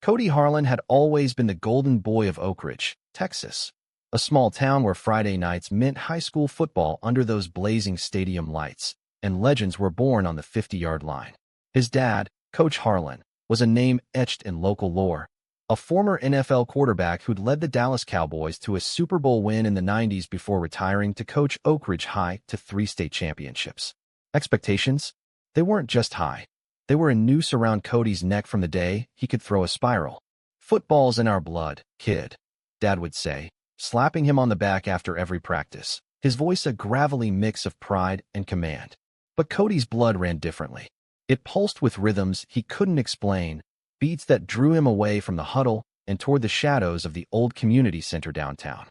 Cody Harlan had always been the golden boy of Oak Ridge, Texas, a small town where Friday nights meant high school football under those blazing stadium lights, and legends were born on the 50-yard line. His dad, Coach Harlan, was a name etched in local lore, a former NFL quarterback who'd led the Dallas Cowboys to a Super Bowl win in the 90s before retiring to coach Oak Ridge High to 3 state championships. Expectations? They weren't just high. They were a noose around Cody's neck from the day he could throw a spiral. "Football's in our blood, kid," Dad would say, slapping him on the back after every practice, his voice a gravelly mix of pride and command. But Cody's blood ran differently. It pulsed with rhythms he couldn't explain, beats that drew him away from the huddle and toward the shadows of the old community center downtown.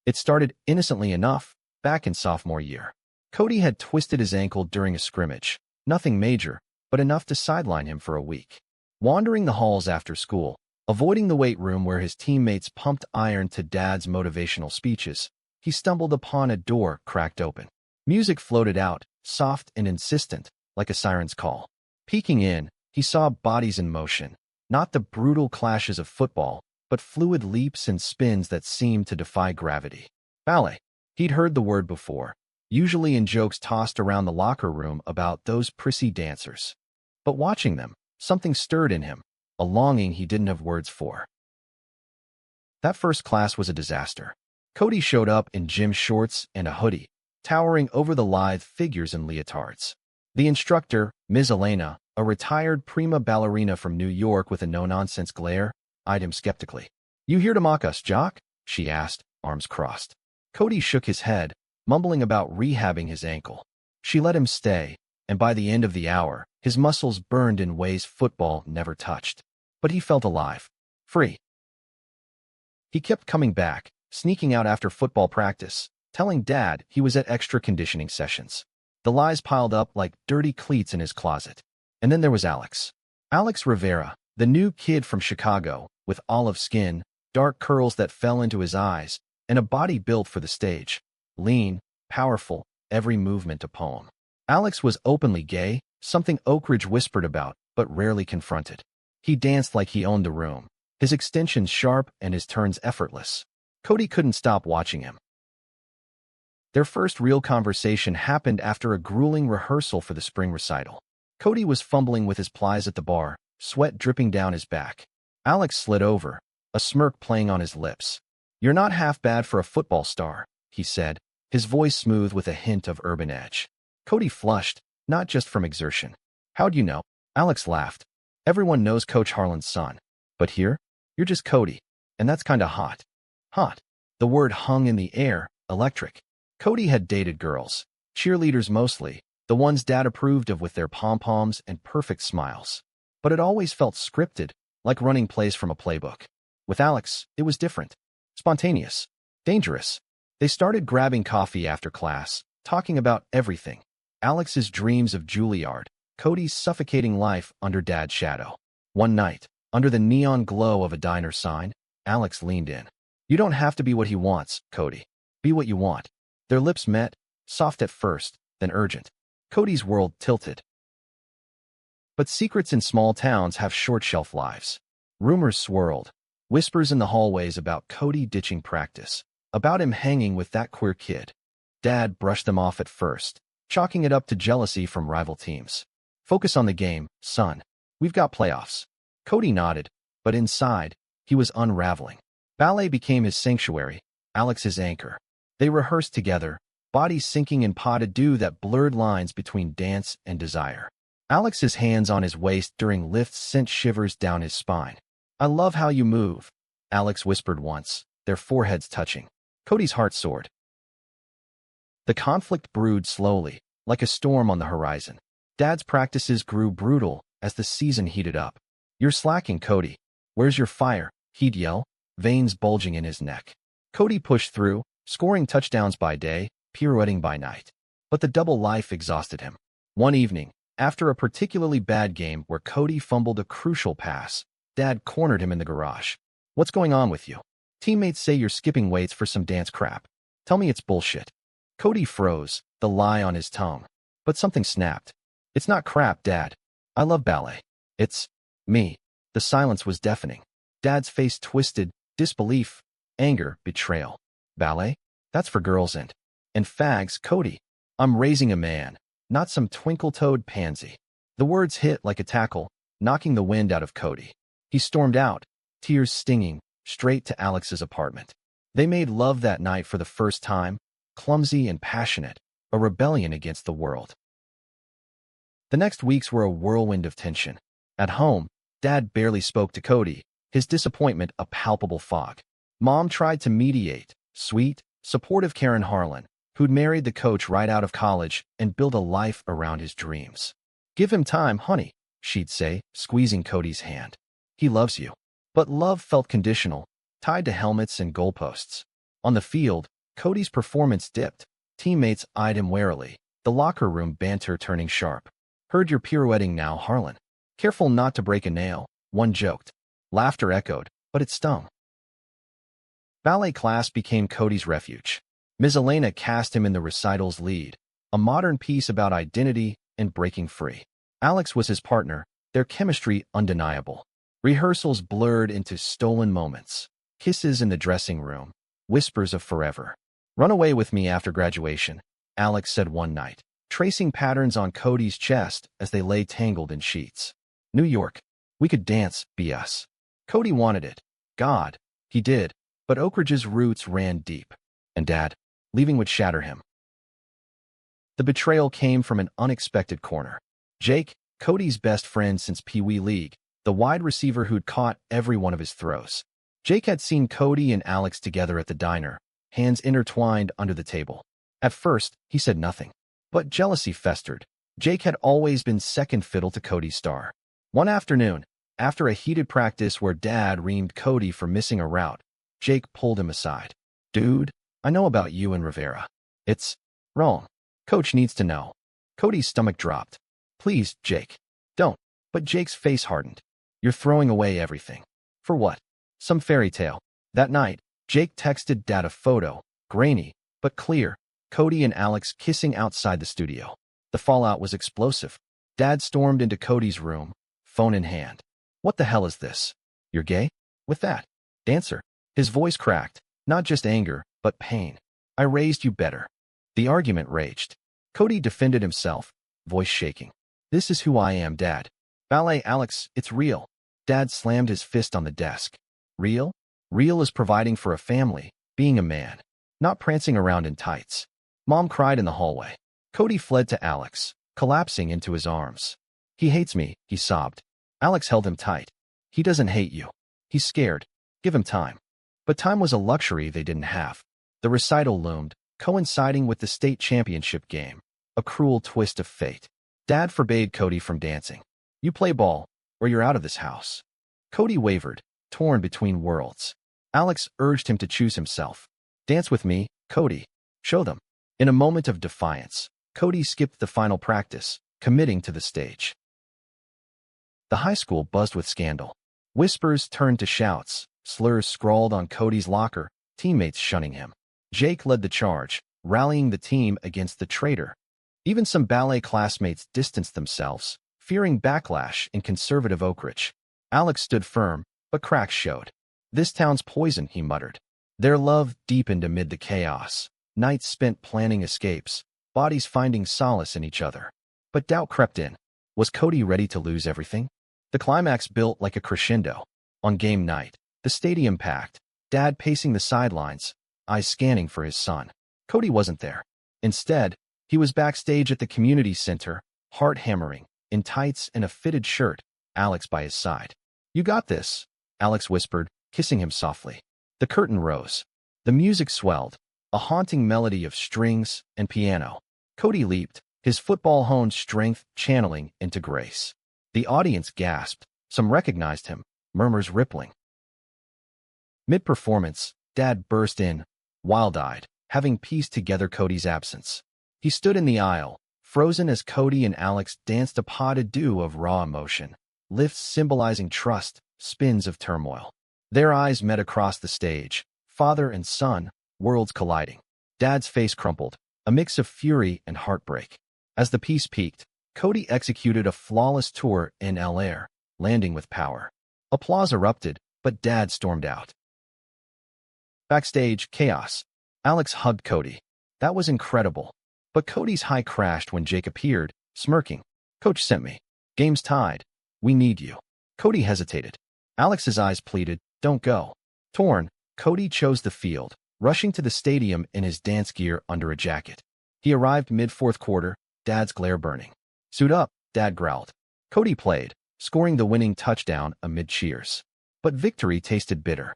It started innocently enough back in sophomore year. Cody had twisted his ankle during a scrimmage, nothing major, but enough to sideline him for a week. Wandering the halls after school, avoiding the weight room where his teammates pumped iron to Dad's motivational speeches, he stumbled upon a door cracked open. Music floated out, soft and insistent, like a siren's call. Peeking in, he saw bodies in motion, not the brutal clashes of football, but fluid leaps and spins that seemed to defy gravity. Ballet. He'd heard the word before, usually in jokes tossed around the locker room about those prissy dancers. But watching them, something stirred in him, a longing he didn't have words for. That first class was a disaster. Cody showed up in gym shorts and a hoodie, towering over the lithe figures in leotards. The instructor, Ms. Elena, a retired prima ballerina from New York with a no-nonsense glare, eyed him skeptically. "You here to mock us, Jock?" she asked, arms crossed. Cody shook his head, mumbling about rehabbing his ankle. She let him stay, and by the end of the hour, his muscles burned in ways football never touched. But he felt alive, free. He kept coming back, sneaking out after football practice, telling Dad he was at extra conditioning sessions. The lies piled up like dirty cleats in his closet. And then there was Alex. Alex Rivera, the new kid from Chicago, with olive skin, dark curls that fell into his eyes, and a body built for the stage. Lean, powerful, every movement a poem. Alex was openly gay, something Oak Ridge whispered about, but rarely confronted. He danced like he owned the room, his extensions sharp and his turns effortless. Cody couldn't stop watching him. Their first real conversation happened after a grueling rehearsal for the spring recital. Cody was fumbling with his plies at the bar, sweat dripping down his back. Alex slid over, a smirk playing on his lips. "You're not half bad for a football star," he said, his voice smooth with a hint of urban edge. Cody flushed, not just from exertion. "How'd you know?" Alex laughed. "Everyone knows Coach Harlan's son. But here, you're just Cody, and that's kinda hot." Hot. The word hung in the air, electric. Cody had dated girls, cheerleaders mostly, the ones Dad approved of with their pom-poms and perfect smiles. But it always felt scripted, like running plays from a playbook. With Alex, it was different. Spontaneous. Dangerous. They started grabbing coffee after class, talking about everything. Alex's dreams of Juilliard, Cody's suffocating life under Dad's shadow. One night, under the neon glow of a diner sign, Alex leaned in. "You don't have to be what he wants, Cody. Be what you want." Their lips met, soft at first, then urgent. Cody's world tilted. But secrets in small towns have short shelf lives. Rumors swirled, whispers in the hallways about Cody ditching practice, about him hanging with that queer kid. Dad brushed them off at first, chalking it up to jealousy from rival teams. "Focus on the game, son. We've got playoffs." Cody nodded, but inside, he was unraveling. Ballet became his sanctuary, Alex his anchor. They rehearsed together, bodies sinking in pas de deux that blurred lines between dance and desire. Alex's hands on his waist during lifts sent shivers down his spine. "I love how you move," Alex whispered once, their foreheads touching. Cody's heart soared. The conflict brewed slowly, like a storm on the horizon. Dad's practices grew brutal as the season heated up. "You're slacking, Cody. Where's your fire?" he'd yell, veins bulging in his neck. Cody pushed through, scoring touchdowns by day, pirouetting by night. But the double life exhausted him. One evening, after a particularly bad game where Cody fumbled a crucial pass, Dad cornered him in the garage. "What's going on with you? Teammates say you're skipping weights for some dance crap. Tell me it's bullshit." Cody froze, the lie on his tongue. But something snapped. "It's not crap, Dad. I love ballet. It's me." The silence was deafening. Dad's face twisted, disbelief, anger, betrayal. Ballet? That's for girls and fags, Cody. I'm raising a man, not some twinkle-toed pansy. The words hit like a tackle, knocking the wind out of Cody. He stormed out, tears stinging, straight to Alex's apartment. They made love that night for the first time, clumsy and passionate, a rebellion against the world. The next weeks were a whirlwind of tension. At home, Dad barely spoke to Cody, his disappointment a palpable fog. Mom tried to mediate, sweet, supportive Karen Harlan, who'd married the coach right out of college and built a life around his dreams. Give him time, honey, she'd say, squeezing Cody's hand. He loves you. But love felt conditional, tied to helmets and goalposts. On the field, Cody's performance dipped. Teammates eyed him warily, the locker room banter turning sharp. Heard you're pirouetting now, Harlan. Careful not to break a nail, one joked. Laughter echoed, but it stung. Ballet class became Cody's refuge. Ms. Elena cast him in the recital's lead, a modern piece about identity and breaking free. Alex was his partner, their chemistry undeniable. Rehearsals blurred into stolen moments, kisses in the dressing room, whispers of forever. Run away with me after graduation, Alex said one night, tracing patterns on Cody's chest as they lay tangled in sheets. New York, we could dance, be us. Cody wanted it. God, he did, but Oak Ridge's roots ran deep. And Dad, leaving would shatter him. The betrayal came from an unexpected corner. Jake, Cody's best friend since Pee Wee League, the wide receiver who'd caught every one of his throws. Jake had seen Cody and Alex together at the diner, hands intertwined under the table. At first, he said nothing. But jealousy festered. Jake had always been second fiddle to Cody's star. One afternoon, after a heated practice where Dad reamed Cody for missing a route, Jake pulled him aside. Dude, I know about you and Rivera. It's wrong. Coach needs to know. Cody's stomach dropped. Please, Jake. Don't. But Jake's face hardened. You're throwing away everything. For what? Some fairy tale. That night, Jake texted Dad a photo, grainy, but clear, Cody and Alex kissing outside the studio. The fallout was explosive. Dad stormed into Cody's room, phone in hand. What the hell is this? You're gay? With that dancer? His voice cracked, not just anger, but pain. I raised you better. The argument raged. Cody defended himself, voice shaking. This is who I am, Dad. Ballet, Alex, it's real. Dad slammed his fist on the desk. Real? Real is providing for a family, being a man, not prancing around in tights. Mom cried in the hallway. Cody fled to Alex, collapsing into his arms. He hates me, he sobbed. Alex held him tight. He doesn't hate you. He's scared. Give him time. But time was a luxury they didn't have. The recital loomed, coinciding with the state championship game, a cruel twist of fate. Dad forbade Cody from dancing. You play ball, or you're out of this house. Cody wavered, torn between worlds. Alex urged him to choose himself. Dance with me, Cody. Show them. In a moment of defiance, Cody skipped the final practice, committing to the stage. The high school buzzed with scandal. Whispers turned to shouts, slurs scrawled on Cody's locker, teammates shunning him. Jake led the charge, rallying the team against the traitor. Even some ballet classmates distanced themselves, fearing backlash in conservative Oak Ridge. Alex stood firm, but cracks showed. This town's poison, he muttered. Their love deepened amid the chaos. Nights spent planning escapes, bodies finding solace in each other. But doubt crept in. Was Cody ready to lose everything? The climax built like a crescendo. On game night, the stadium packed, Dad pacing the sidelines, eyes scanning for his son. Cody wasn't there. Instead, he was backstage at the community center, heart hammering, in tights and a fitted shirt, Alex by his side. You got this, Alex whispered, kissing him softly. The curtain rose. The music swelled, a haunting melody of strings and piano. Cody leaped, his football-honed strength channeling into grace. The audience gasped. Some recognized him, murmurs rippling. Mid-performance, Dad burst in, wild-eyed, having pieced together Cody's absence. He stood in the aisle, frozen as Cody and Alex danced a pas de deux of raw emotion, lifts symbolizing trust, spins of turmoil. Their eyes met across the stage, father and son, worlds colliding. Dad's face crumpled, a mix of fury and heartbreak. As the piece peaked, Cody executed a flawless tour in L.A., landing with power. Applause erupted, but Dad stormed out. Backstage, chaos. Alex hugged Cody. That was incredible. But Cody's high crashed when Jake appeared, smirking. Coach sent me. Game's tied. We need you. Cody hesitated. Alex's eyes pleaded, don't go. Torn, Cody chose the field, rushing to the stadium in his dance gear under a jacket. He arrived mid-fourth quarter, Dad's glare burning. Suit up, Dad growled. Cody played, scoring the winning touchdown amid cheers. But victory tasted bitter.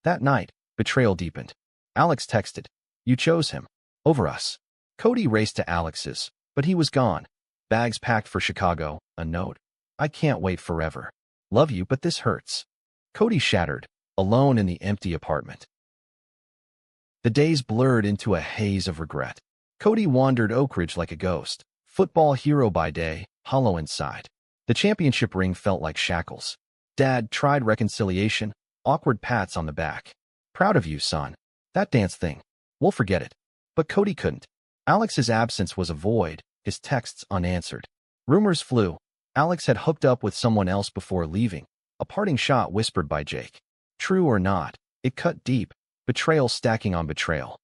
That night, betrayal deepened. Alex texted, you chose him. Over us. Cody raced to Alex's, but he was gone. Bags packed for Chicago, a note. I can't wait forever. Love you, but this hurts. Cody shattered, alone in the empty apartment. The days blurred into a haze of regret. Cody wandered Oak Ridge like a ghost, football hero by day, hollow inside. The championship ring felt like shackles. Dad tried reconciliation, awkward pats on the back. Proud of you, son. That dance thing. We'll forget it. But Cody couldn't. Alex's absence was a void, his texts unanswered. Rumors flew. Alex had hooked up with someone else before leaving, a parting shot whispered by Jake. True or not, it cut deep, betrayal stacking on betrayal.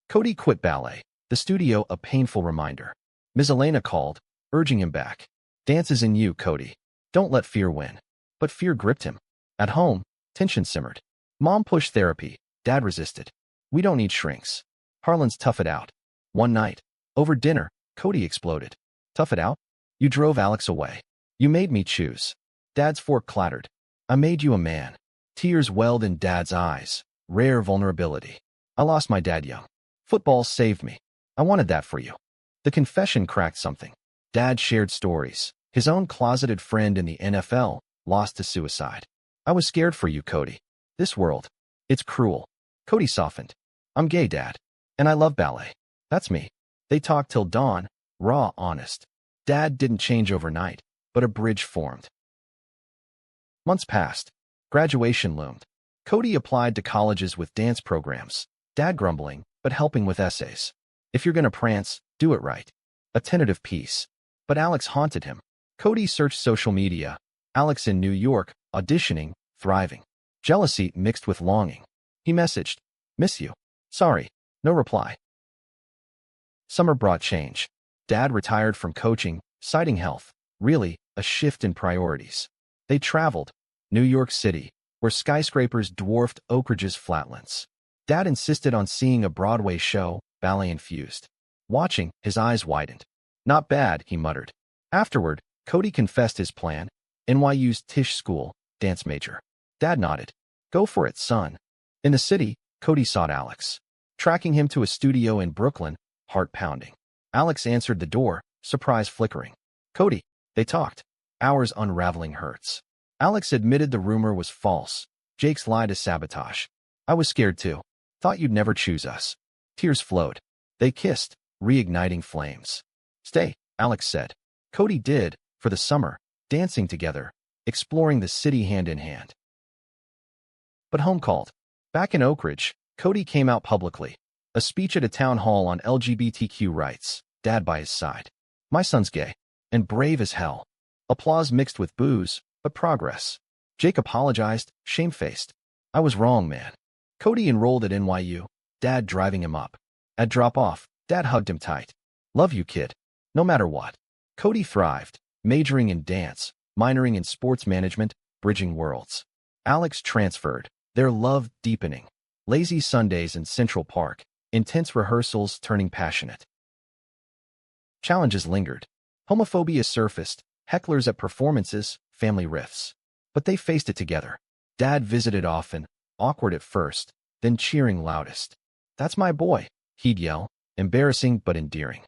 Cody quit ballet, the studio a painful reminder. Ms. Elena called, urging him back. Dance is in you, Cody. Don't let fear win. But fear gripped him. At home, tension simmered. Mom pushed therapy. Dad resisted. We don't need shrinks. Harlan's tough it out. One night, over dinner, Cody exploded. Tough it out? You drove Alex away. You made me choose. Dad's fork clattered. I made you a man. Tears welled in Dad's eyes. Rare vulnerability. I lost my dad young. Football saved me. I wanted that for you. The confession cracked something. Dad shared stories. His own closeted friend in the NFL, lost to suicide. I was scared for you, Cody. This world. It's cruel. Cody softened. I'm gay, Dad. And I love ballet. That's me. They talked till dawn, raw, honest. Dad didn't change overnight, but a bridge formed. Months passed. Graduation loomed. Cody applied to colleges with dance programs. Dad grumbling, but helping with essays. If you're gonna prance, do it right. A tentative piece. But Alex haunted him. Cody searched social media. Alex in New York, auditioning, thriving. Jealousy mixed with longing. He messaged, miss you. Sorry, no reply. Summer brought change. Dad retired from coaching, citing health. Really, a shift in priorities. They traveled. New York City, where skyscrapers dwarfed Oak Ridge's flatlands. Dad insisted on seeing a Broadway show, ballet infused. Watching, his eyes widened. Not bad, he muttered. Afterward, Cody confessed his plan. NYU's Tisch School, dance major. Dad nodded. Go for it, son. In the city, Cody sought Alex. Tracking him to a studio in Brooklyn, heart pounding. Alex answered the door, surprise flickering. Cody, they talked. Hours unraveling hurts. Alex admitted the rumor was false. Jake's lie to sabotage. I was scared too. Thought you'd never choose us. Tears flowed. They kissed, reigniting flames. Stay, Alex said. Cody did, for the summer, dancing together, exploring the city hand in hand. But home called. Back in Oak Ridge, Cody came out publicly. A speech at a town hall on LGBTQ rights, Dad by his side. My son's gay. And brave as hell. Applause mixed with boos, but progress. Jake apologized, shamefaced. I was wrong, man. Cody enrolled at NYU, Dad driving him up. At drop-off, Dad hugged him tight. Love you, kid. No matter what. Cody thrived, majoring in dance, minoring in sports management, bridging worlds. Alex transferred, their love deepening. Lazy Sundays in Central Park, intense rehearsals turning passionate. Challenges lingered. Homophobia surfaced, hecklers at performances, family rifts. But they faced it together. Dad visited often, awkward at first, then cheering loudest. That's my boy, he'd yell, embarrassing but endearing.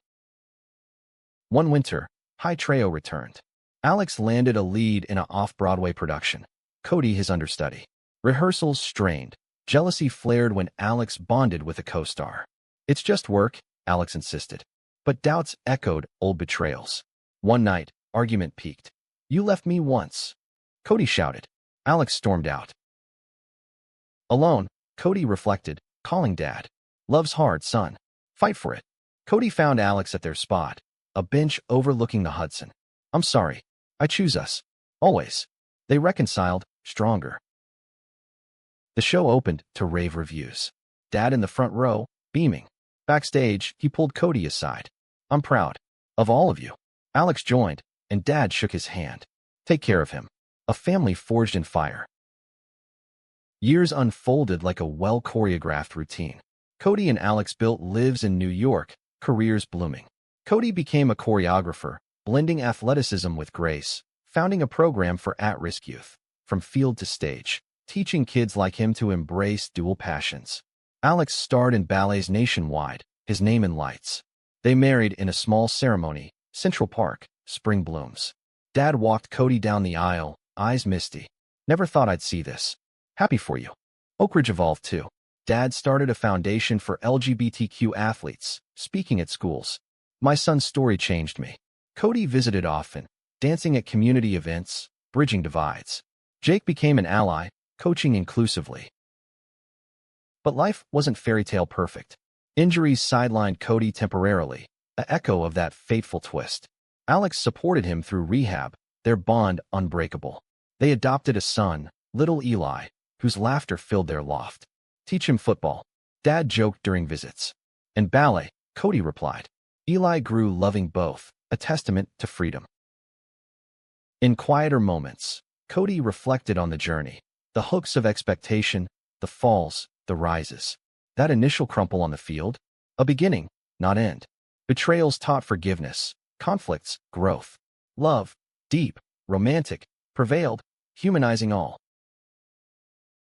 One winter, High Treo returned. Alex landed a lead in an off-Broadway production. Cody his understudy. Rehearsals strained. Jealousy flared when Alex bonded with a co-star. It's just work, Alex insisted. But doubts echoed old betrayals. One night, argument peaked. You left me once. Cody shouted. Alex stormed out. Alone, Cody reflected, calling Dad. Love's hard, son. Fight for it. Cody found Alex at their spot, a bench overlooking the Hudson. I'm sorry. I choose us. Always. They reconciled, stronger. The show opened to rave reviews. Dad in the front row, beaming. Backstage, he pulled Cody aside. I'm proud of all of you. Alex joined, and Dad shook his hand. Take care of him. A family forged in fire. Years unfolded like a well-choreographed routine. Cody and Alex built lives in New York, careers blooming. Cody became a choreographer, blending athleticism with grace, founding a program for at-risk youth, from field to stage, teaching kids like him to embrace dual passions. Alex starred in ballets nationwide, his name in lights. They married in a small ceremony, Central Park, spring blooms. Dad walked Cody down the aisle, eyes misty. Never thought I'd see this. Happy for you. Oak Ridge evolved too. Dad started a foundation for LGBTQ athletes, speaking at schools. My son's story changed me. Cody visited often, dancing at community events, bridging divides. Jake became an ally, coaching inclusively. But life wasn't fairy tale perfect. Injuries sidelined Cody temporarily, an echo of that fateful twist. Alex supported him through rehab, their bond unbreakable. They adopted a son, little Eli, whose laughter filled their loft. Teach him football. Dad joked during visits. And ballet, Cody replied. Eli grew loving both, a testament to freedom. In quieter moments, Cody reflected on the journey, the hooks of expectation, the falls, the rises. That initial crumple on the field? A beginning, not end. Betrayals taught forgiveness, conflicts, growth. Love, deep, romantic, prevailed, humanizing all.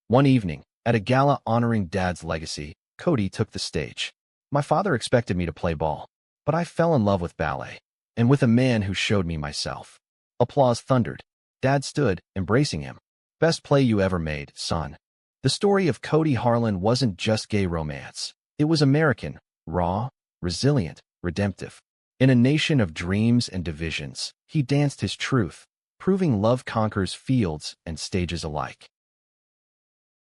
One evening, at a gala honoring Dad's legacy, Cody took the stage. My father expected me to play ball, but I fell in love with ballet, and with a man who showed me myself. Applause thundered. Dad stood, embracing him. Best play you ever made, son. The story of Cody Harlan wasn't just gay romance. It was American, raw, resilient, redemptive. In a nation of dreams and divisions, he danced his truth, proving love conquers fields and stages alike.